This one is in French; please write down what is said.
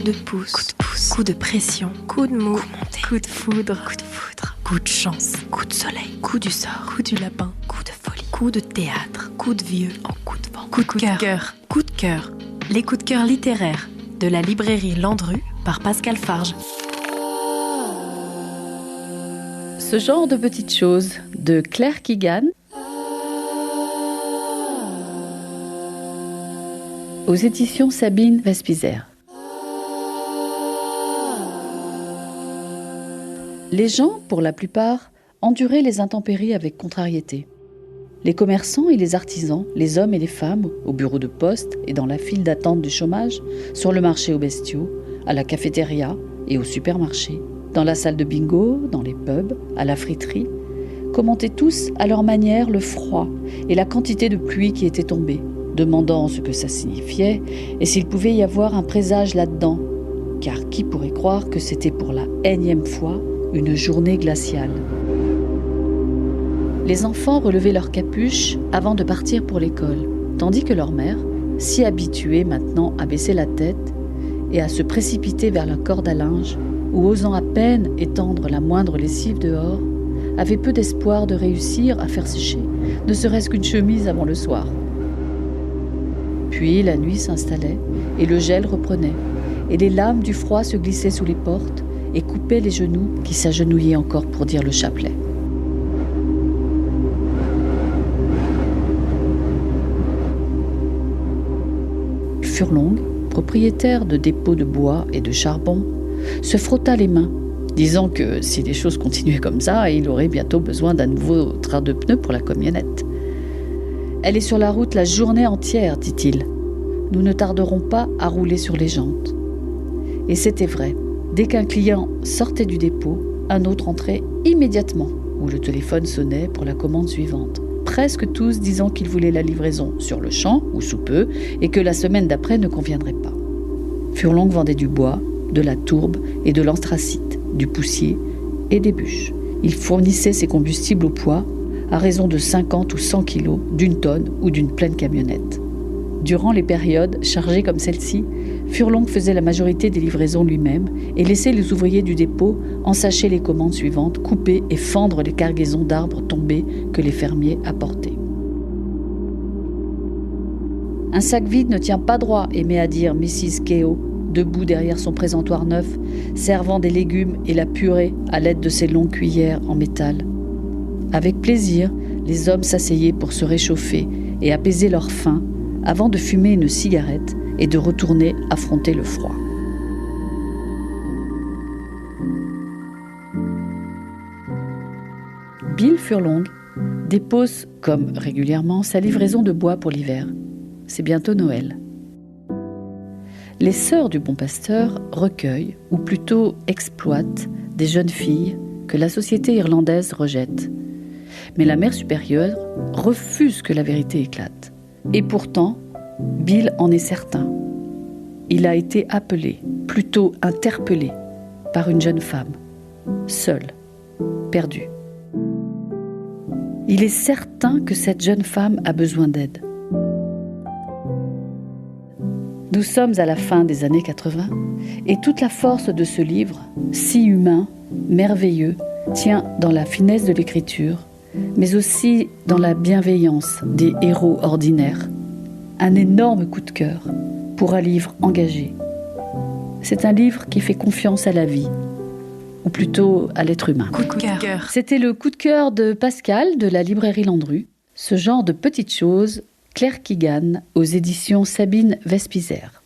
coup de pouce, coup de pression, coup de mou, coup de foudre, coup de chance, coup de soleil, coup du sort, coup du lapin, coup de folie, coup de théâtre, coup de vieux, en coup de vent, coup de cœur, coup de cœur. Les coups de cœur littéraires de la librairie Landru par Pascal Farge. Ce genre de petites choses de Claire Keegan aux éditions Sabine Vespizer. Les gens, pour la plupart, enduraient les intempéries avec contrariété. Les commerçants et les artisans, les hommes et les femmes, au bureau de poste et dans la file d'attente du chômage, sur le marché aux bestiaux, à la cafétéria et au supermarché, dans la salle de bingo, dans les pubs, à la friterie, commentaient tous à leur manière le froid et la quantité de pluie qui était tombée, demandant ce que ça signifiait et s'il pouvait y avoir un présage là-dedans, car qui pourrait croire que c'était pour la énième fois une journée glaciale. Les enfants relevaient leurs capuches avant de partir pour l'école, tandis que leur mère, si habituée maintenant à baisser la tête et à se précipiter vers la corde à linge, ou osant à peine étendre la moindre lessive dehors, avait peu d'espoir de réussir à faire sécher, ne serait-ce qu'une chemise avant le soir. Puis la nuit s'installait et le gel reprenait, et les lames du froid se glissaient sous les portes et coupaient les genoux qui s'agenouillaient encore pour dire le chapelet. Furlong, propriétaire de dépôts de bois et de charbon, se frotta les mains, disant que si les choses continuaient comme ça, il aurait bientôt besoin d'un nouveau train de pneus pour la camionnette. « Elle est sur la route la journée entière, dit-il. Nous ne tarderons pas à rouler sur les jantes. » Et c'était vrai. Dès qu'un client sortait du dépôt, un autre entrait immédiatement, où le téléphone sonnait pour la commande suivante. Presque tous disant qu'ils voulaient la livraison sur le champ ou sous peu et que la semaine d'après ne conviendrait pas. Furlong vendait du bois, de la tourbe et de l'anthracite, du poussier et des bûches. Il fournissait ses combustibles au poids à raison de 50 ou 100 kilos d'une tonne ou d'une pleine camionnette. Durant les périodes chargées comme celle-ci, Furlong faisait la majorité des livraisons lui-même et laissait les ouvriers du dépôt ensacher les commandes suivantes, couper et fendre les cargaisons d'arbres tombés que les fermiers apportaient. « Un sac vide ne tient pas droit », aimait à dire Mrs. Keogh, debout derrière son présentoir neuf, servant des légumes et la purée à l'aide de ses longues cuillères en métal. Avec plaisir, les hommes s'asseyaient pour se réchauffer et apaiser leur faim avant de fumer une cigarette et de retourner affronter le froid. Bill Furlong dépose, comme régulièrement, sa livraison de bois pour l'hiver. C'est bientôt Noël. Les sœurs du Bon Pasteur recueillent, ou plutôt exploitent, des jeunes filles que la société irlandaise rejette. Mais la mère supérieure refuse que la vérité éclate. Et pourtant, Bill en est certain. Il a été appelé, plutôt interpellé, par une jeune femme, seule, perdue. Il est certain que cette jeune femme a besoin d'aide. Nous sommes à la fin des années 80 et toute la force de ce livre, si humain, merveilleux, tient dans la finesse de l'écriture, mais aussi dans la bienveillance des héros ordinaires. Un énorme coup de cœur pour un livre engagé. C'est un livre qui fait confiance à la vie, ou plutôt à l'être humain. Coup de cœur. C'était le coup de cœur de Pascal de la librairie Landru. Ce genre de petites choses, Claire Keegan aux éditions Sabine Vespizer.